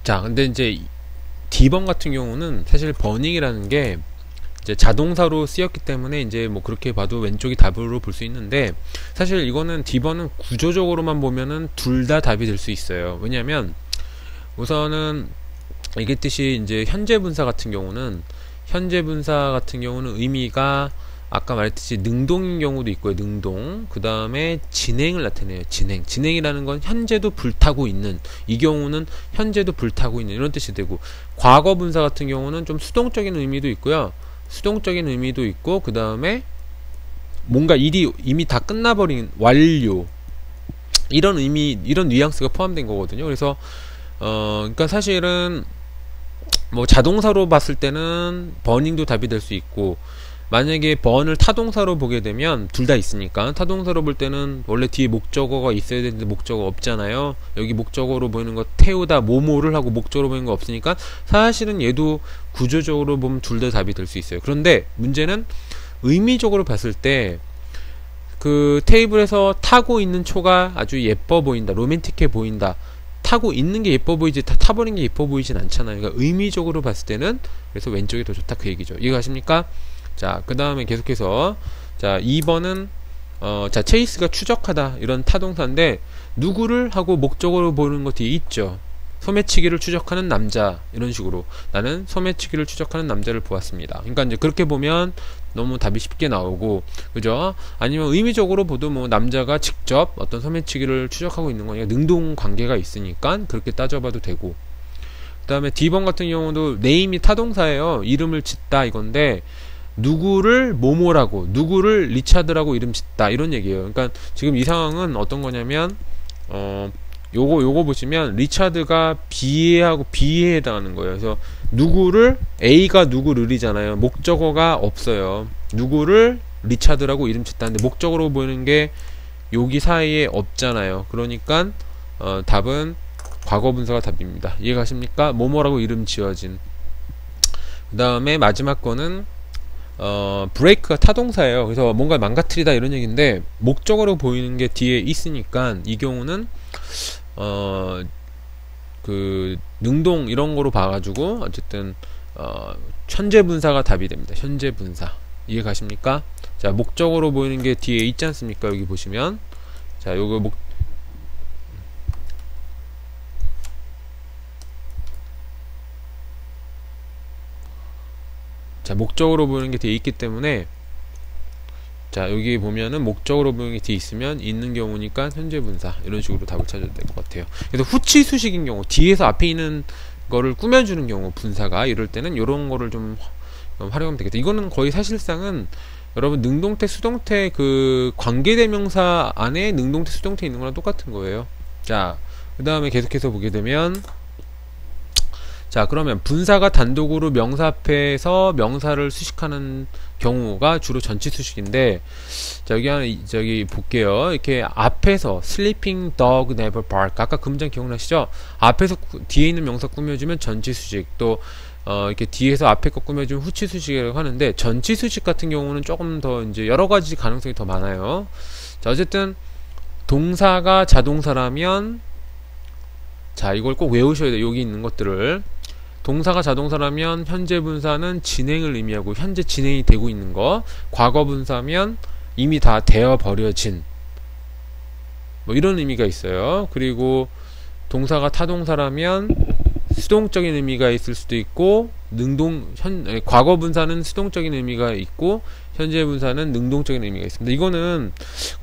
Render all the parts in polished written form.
자, 근데 이제 D번 같은 경우는 사실 버닝이라는 게 이제 자동사로 쓰였기 때문에 이제 뭐 그렇게 봐도 왼쪽이 답으로 볼 수 있는데, 사실 이거는 D번은 구조적으로만 보면은 둘 다 답이 될 수 있어요. 왜냐면 우선은 얘기했듯이 이제 현재 분사 같은 경우는 의미가 아까 말했듯이 능동인 경우도 있고요. 능동. 그 다음에 진행을 나타내요. 진행이라는 건 현재도 불타고 있는, 이 경우는 현재도 불타고 있는 이런 뜻이 되고, 과거 분사 같은 경우는 좀 수동적인 의미도 있고요. 그 다음에 뭔가 일이 이미 다 끝나버린 완료, 이런 의미, 이런 뉘앙스가 포함된 거거든요. 그래서 그러니까 사실은 뭐 자동사로 봤을 때는 버닝도 답이 될 수 있고, 만약에 번을 타동사로 보게 되면 둘 다 있으니까, 타동사로 볼 때는 원래 뒤에 목적어가 있어야 되는데 목적어 없잖아요. 여기 목적어로 보이는 거 태우다, 뭐뭐를 하고 목적어로 보이는 거 없으니까 사실은 얘도 구조적으로 보면 둘 다 답이 될 수 있어요. 그런데 문제는 의미적으로 봤을 때 그 테이블에서 타고 있는 초가 아주 예뻐 보인다, 로맨틱해 보인다, 타고 있는 게 예뻐 보이지 다 타버린 게 예뻐 보이진 않잖아요. 그러니까 의미적으로 봤을 때는 그래서 왼쪽이 더 좋다, 그 얘기죠. 이해가십니까? 자, 그 다음에 계속해서, 자, 2번은 자, 체이스가 추적하다, 이런 타동사인데 누구를 하고 목적으로 보는 것 뒤에 있죠. 소매치기를 추적하는 남자, 이런 식으로 나는 소매치기를 추적하는 남자를 보았습니다. 그러니까 이제 그렇게 보면 너무 답이 쉽게 나오고, 그죠? 아니면 의미적으로 보도 뭐 남자가 직접 어떤 소매치기를 추적하고 있는 거니까 능동 관계가 있으니까 그렇게 따져봐도 되고, 그 다음에 D번 같은 경우도 네임이 타동사예요. 이름을 짓다, 이건데 누구를 모모라고, 누구를 리차드라고 이름 짓다, 이런 얘기예요. 그러니까 지금 이 상황은 어떤 거냐면 요거 보시면 리차드가 B에 해당하는 거예요. 그래서 누구를, A가 누구를이잖아요. 목적어가 없어요. 누구를 리차드라고 이름 짓다는데 목적어로 보이는 게 여기 사이에 없잖아요. 그러니까 답은 과거분사가 답입니다. 이해가십니까? 뭐뭐라고 이름 지어진. 그 다음에 마지막 거는 브레이크가 타동사예요. 그래서 뭔가 망가뜨리다, 이런 얘기인데 목적어로 보이는 게 뒤에 있으니까 이 경우는 그 능동 이런 거로 봐가지고 어쨌든 현재 분사가 답이 됩니다. 현재 분사. 이해 가십니까? 자, 목적어로 보이는 게 뒤에 있지 않습니까? 여기 보시면, 자, 요거 자, 목적으로 보이는 게 뒤에 있기 때문에, 자, 여기 보면은 목적으로 보이는 게 뒤에 있으면 있는 경우니까 현재 분사, 이런 식으로 답을 찾아도 될 것 같아요. 그래서 후치 수식인 경우, 뒤에서 앞에 있는 거를 꾸며주는 경우, 분사가 이럴 때는 이런 거를 좀 활용하면 되겠다. 이거는 거의 사실상은 여러분 능동태, 수동태 그 관계대명사 안에 능동태, 수동태 있는 거랑 똑같은 거예요. 자, 그 다음에 계속해서 보게 되면, 자, 그러면 분사가 단독으로 명사 앞에서 명사를 수식하는 경우가 주로 전치 수식인데, 자, 저기 볼게요. 이렇게 앞에서 sleeping dog never bark, 아까 그 문장 기억나시죠? 앞에서 뒤에 있는 명사 꾸며주면 전치 수식, 또 이렇게 뒤에서 앞에 거 꾸며주면 후치 수식이라고 하는데, 전치 수식 같은 경우는 조금 더 이제 여러 가지 가능성이 더 많아요. 자, 어쨌든 동사가 자동사라면, 자, 이걸 꼭 외우셔야 돼요. 여기 있는 것들을. 동사가 자동사라면 현재 분사는 진행을 의미하고 현재 진행이 되고 있는 거, 과거 분사면 이미 다 되어 버려진, 뭐 이런 의미가 있어요. 그리고 동사가 타동사라면 수동적인 의미가 있을 수도 있고, 과거 분사는 수동적인 의미가 있고 현재 분사는 능동적인 의미가 있습니다. 이거는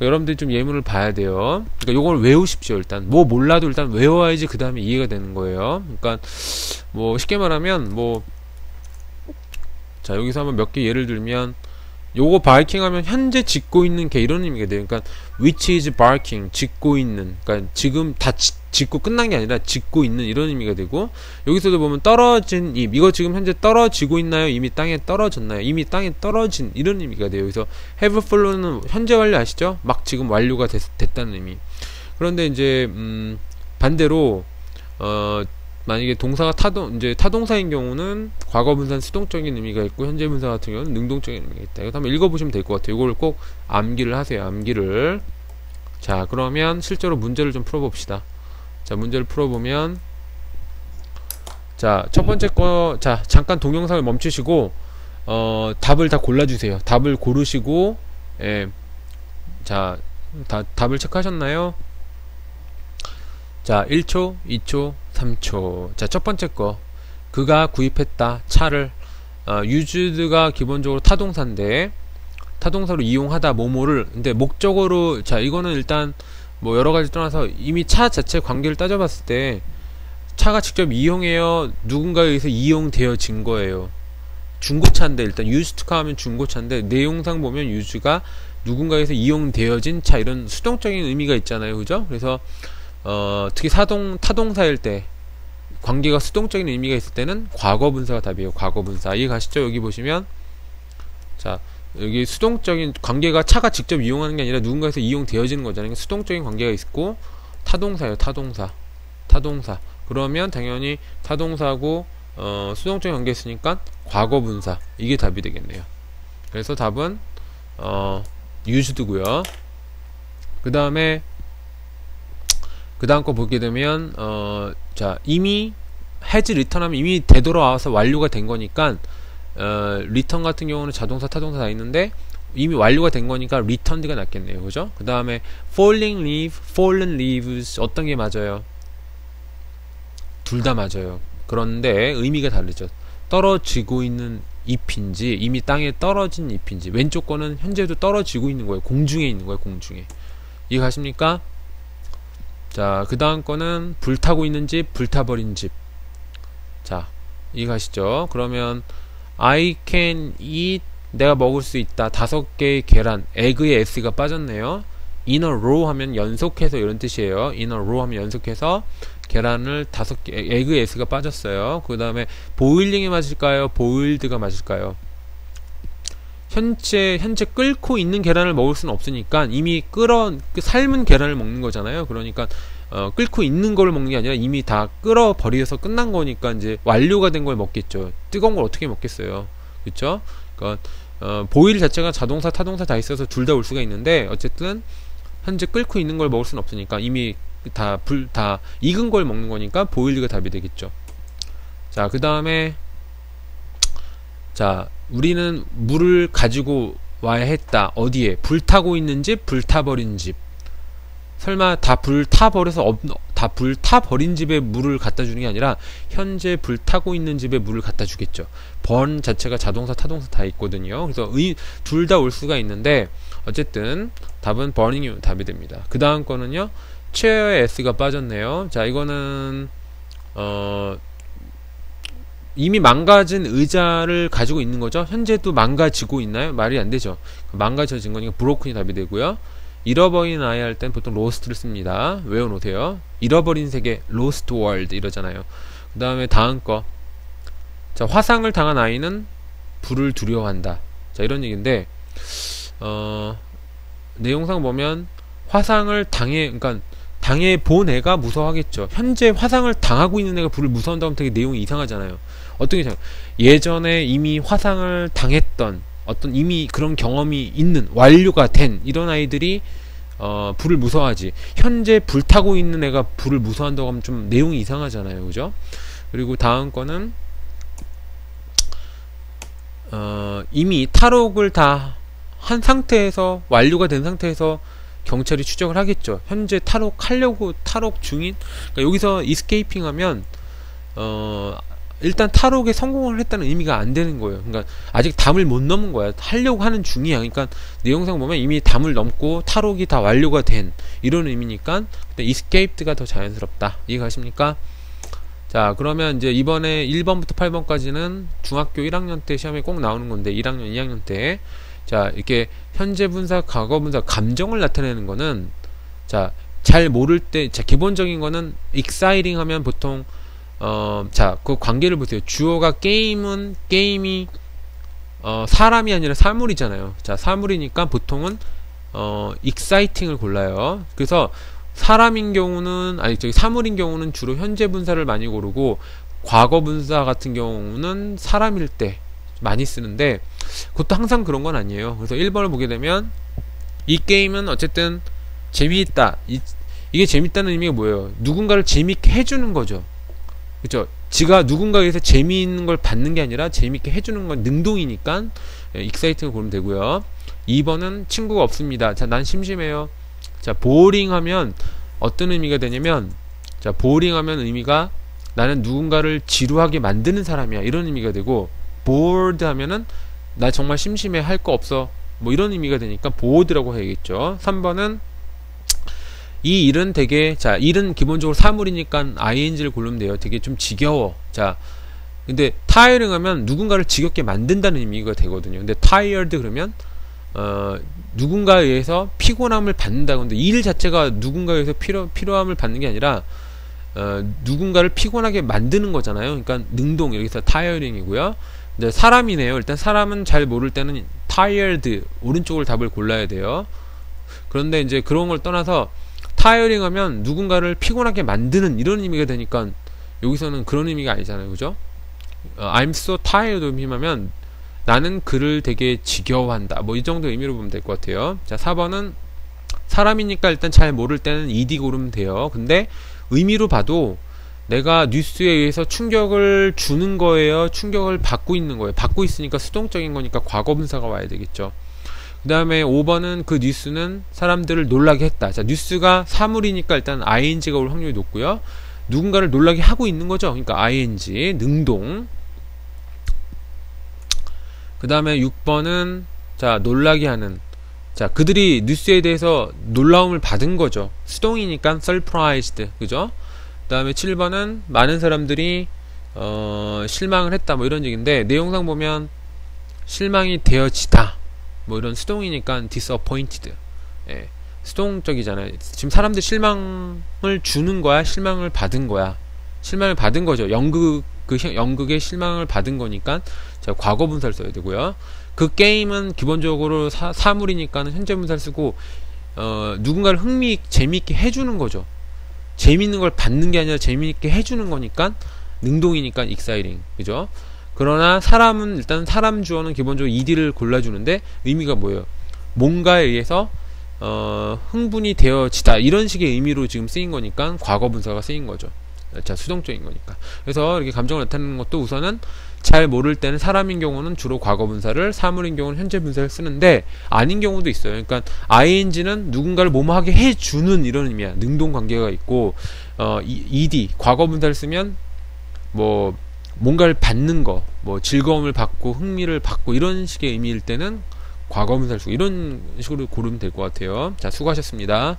여러분들이 좀 예문을 봐야 돼요. 그러니까 요걸 외우십시오. 일단 뭐 몰라도 일단 외워야지 그 다음에 이해가 되는 거예요. 그러니까 뭐 쉽게 말하면 뭐, 자, 여기서 한번 몇 개 예를 들면, 요거 barking 하면 현재 짖고 있는 개, 이런 의미가 돼요. 그러니까 which is barking, 짖고 있는, 그러니까 지금 다 짖고 끝난 게 아니라 짖고 있는, 이런 의미가 되고, 여기서도 보면 떨어진 입, 이거 지금 현재 떨어지고 있나요? 이미 땅에 떨어졌나요? 이미 땅에 떨어진, 이런 의미가 돼요. 그래서 have follow는 현재 완료 아시죠? 막 지금 완료가 됐다는 의미. 그런데 이제 반대로 만약에 동사가 타동사인 경우는 과거 분사는 수동적인 의미가 있고 현재 분사 같은 경우는 능동적인 의미가 있다. 이거 한번 읽어보시면 될 것 같아요. 이걸 꼭 암기를 하세요. 암기를. 자, 그러면 실제로 문제를 좀 풀어봅시다. 자, 문제를 풀어보면, 자, 첫 번째 거, 자, 잠깐 동영상을 멈추시고, 답을 다 골라주세요. 답을 고르시고, 예, 자, 답을 체크하셨나요? 자, 1초, 2초, 3초. 자, 첫 번째 거. 그가 구입했다. 차를. used가 기본적으로 타동사인데, 타동사로 이용하다, 뭐뭐를. 근데 목적어로, 자, 이거는 일단, 뭐 여러가지 떠나서 이미 차 자체 관계를 따져봤을 때, 차가 직접 이용해요? 누군가에 의해서 이용되어진 거예요. 중고차인데, 일단 used카 하면 중고차인데, 내용상 보면 use가 누군가에서 이용되어진 차, 이런 수동적인 의미가 있잖아요. 그죠? 그래서 특히 타동사일 때 관계가 수동적인 의미가 있을 때는 과거분사가 답이에요. 과거분사. 이해 가시죠? 여기 보시면, 자, 여기 수동적인 관계가 차가 직접 이용하는 게 아니라 누군가에서 이용되어지는 거잖아요. 그러니까 수동적인 관계가 있고, 타동사예요. 타동사. 그러면 당연히 타동사고 수동적인 관계가 있으니까 과거분사. 이게 답이 되겠네요. 그래서 답은 used고요. 그 다음에 그 다음 거 보게 되면 자, 이미 has return하면 이미 되돌아와서 완료가 된 거니까 return 같은 경우는 자동사 타동사 다 있는데 이미 완료가 된 거니까 returned가 낫겠네요. 그죠? 그 다음에 falling leaf, fallen leaves 어떤 게 맞아요? 둘 다 맞아요. 그런데 의미가 다르죠. 떨어지고 있는 잎인지 이미 땅에 떨어진 잎인지. 왼쪽 거는 현재도 떨어지고 있는 거예요. 공중에 있는 거예요. 공중에. 이해 가십니까? 자, 그 다음 거는 불타고 있는 집, 불타버린 집. 자, 이해 가시죠? 그러면 I can eat, 내가 먹을 수 있다. 5개의 계란. 에그의 s가 빠졌네요. in a row 하면 연속해서 이런 뜻이에요. in a row 하면 연속해서 계란을 5개, 에그의 s가 빠졌어요. 그 다음에 boiling이 맞을까요? boiled가 맞을까요? 현재 끓고 있는 계란을 먹을 수는 없으니까 이미 삶은 계란을 먹는 거잖아요. 그러니까 끓고 있는 걸 먹는 게 아니라 이미 다 끓어 버려서 끝난 거니까 이제 완료가 된 걸 먹겠죠. 뜨거운 걸 어떻게 먹겠어요. 그쵸? 그러니까 보일 자체가 자동사 타동사 다 있어서 둘 다 올 수가 있는데 어쨌든 현재 끓고 있는 걸 먹을 수는 없으니까 이미 다 익은 걸 먹는 거니까 보일드가 답이 되겠죠. 자, 그 다음에 자, 우리는 물을 가지고 와야 했다. 어디에? 불타고 있는 집, 불타버린 집. 설마 다 불타버린 집에 물을 갖다 주는 게 아니라 현재 불타고 있는 집에 물을 갖다 주겠죠. burn 자체가 자동사 타동사 다 있거든요. 그래서 둘 다 올 수가 있는데 어쨌든 답은 burning이 답이 됩니다. 그 다음 거는요, chair에 s가 빠졌네요. 자, 이거는 이미 망가진 의자를 가지고 있는 거죠. 현재도 망가지고 있나요? 말이 안 되죠. 망가져진 거니까 broken이 답이 되고요. 잃어버린 아이 할 땐 보통 lost를 씁니다. 외워놓으세요. 잃어버린 세계, lost world 이러잖아요. 그 다음에 다음 거. 자, 화상을 당한 아이는 불을 두려워한다. 자, 이런 얘기인데 내용상 보면 화상을 그러니까 당해본 애가 무서워하겠죠. 현재 화상을 당하고 있는 애가 불을 무서워한다고 하면 되게 내용이 이상하잖아요. 어떤 게 예전에 이미 화상을 당했던 어떤 이미 그런 경험이 있는 완료가 된 이런 아이들이 불을 무서워하지. 현재 불타고 있는 애가 불을 무서워한다고 하면 좀 내용이 이상하잖아요. 그죠? 그리고 다음 거는 이미 탈옥을 다 한 상태에서 완료가 된 상태에서 경찰이 추적을 하겠죠. 현재 탈옥 중인. 그러니까 여기서 escaping 하면 일단 탈옥에 성공을 했다는 의미가 안 되는 거예요. 그러니까 아직 담을 못 넘은 거야. 하려고 하는 중이야. 그러니까 내용상 보면 이미 담을 넘고 탈옥이 다 완료가 된 이런 의미니까 escaped가 더 자연스럽다. 이해 가십니까? 자, 그러면 이제 이번에 1번부터 8번까지는 중학교 1학년 때 시험에 꼭 나오는 건데 1학년, 2학년 때 자, 이렇게 현재 분사, 과거 분사, 감정을 나타내는 거는 자, 잘 모를 때, 자, 기본적인 거는 exciting 하면 보통 자, 그 관계를 보세요. 주어가 게임이 사람이 아니라 사물이잖아요. 자, 사물이니까 보통은 exciting을 골라요. 그래서 사람인 경우는 사물인 경우는 주로 현재 분사를 많이 고르고 과거 분사 같은 경우는 사람일 때 많이 쓰는데 그것도 항상 그런 건 아니에요. 그래서 1번을 보게 되면 이 게임은 어쨌든 재미있다. 이게 재밌다는 의미가 뭐예요? 누군가를 재밌게 해주는 거죠. 그쵸? 지가 누군가에게서 재미있는 걸 받는 게 아니라 재미있게 해주는 건 능동이니까 exciting을 고르면 되고요. 2번은 친구가 없습니다. 자, 난 심심해요. 자, boring 하면 어떤 의미가 되냐면, 자, boring 하면 의미가 나는 누군가를 지루하게 만드는 사람이야, 이런 의미가 되고, bored 하면은 나 정말 심심해, 할 거 없어, 뭐 이런 의미가 되니까 bored라고 해야겠죠. 3번은 이 일은 되게, 자, 일은 기본적으로 사물이니까 ing를 고르면 돼요. 되게 좀 지겨워. 자, 근데 tiring 하면 누군가를 지겹게 만든다는 의미가 되거든요. 근데 tired 그러면 누군가에 의해서 피곤함을 받는다. 근데 일 자체가 누군가에 의해서 피로함을 받는 게 아니라 누군가를 피곤하게 만드는 거잖아요. 그러니까 능동, 여기서 tiring이고요. 이제 사람이네요. 일단 사람은 잘 모를 때는 tired, 오른쪽을 답을 골라야 돼요. 그런데 이제 그런 걸 떠나서 tiring 하면 누군가를 피곤하게 만드는 이런 의미가 되니까 여기서는 그런 의미가 아니잖아요. 그죠? I'm so tired of him 하면 나는 그를 되게 지겨워한다, 뭐 이 정도 의미로 보면 될 것 같아요. 자, 4번은 사람이니까 일단 잘 모를 때는 ed 고르면 돼요. 근데 의미로 봐도 내가 뉴스에 의해서 충격을 주는 거예요, 충격을 받고 있는 거예요. 받고 있으니까 수동적인 거니까 과거분사가 와야 되겠죠. 그 다음에 5번은 그 뉴스는 사람들을 놀라게 했다. 자, 뉴스가 사물이니까 일단 ing가 올 확률이 높고요. 누군가를 놀라게 하고 있는 거죠. 그러니까 ing, 능동. 그 다음에 6번은 자, 놀라게 하는, 자, 그들이 뉴스에 대해서 놀라움을 받은 거죠. 수동이니까 surprised, 그죠? 그 다음에 7번은 많은 사람들이 실망을 했다, 뭐 이런 얘기인데, 내용상 보면 실망이 되어지다, 뭐 이런 수동이니까 disappointed, 예, 수동적이잖아요. 지금 사람들 실망을 주는 거야, 실망을 받은 거야? 실망을 받은 거죠. 연극의 실망을 받은 거니까 자, 과거분사를 써야 되고요. 그 게임은 기본적으로 사물이니까 현재분사를 쓰고 누군가를 재미있게 해주는 거죠. 재미있는 걸 받는 게 아니라 재미있게 해주는 거니까 능동이니까 exciting, 그죠? 그러나 사람은 일단 사람 주어는 기본적으로 ed를 골라주는데 의미가 뭐예요? 뭔가에 의해서 흥분이 되어지다, 이런 식의 의미로 지금 쓰인 거니까 과거분사가 쓰인 거죠. 자, 수동적인 거니까. 그래서 이렇게 감정을 나타내는 것도 우선은 잘 모를 때는 사람인 경우는 주로 과거분사를, 사물인 경우는 현재분사를 쓰는데 아닌 경우도 있어요. 그러니까 ing는 누군가를 뭐뭐하게 해주는 이런 의미야. 능동 관계가 있고 ed, 과거분사를 쓰면 뭐 뭔가를 받는 거, 뭐 즐거움을 받고 흥미를 받고 이런 식의 의미일 때는 과거분사를 쓰고, 이런 식으로 고르면 될 것 같아요. 자, 수고하셨습니다.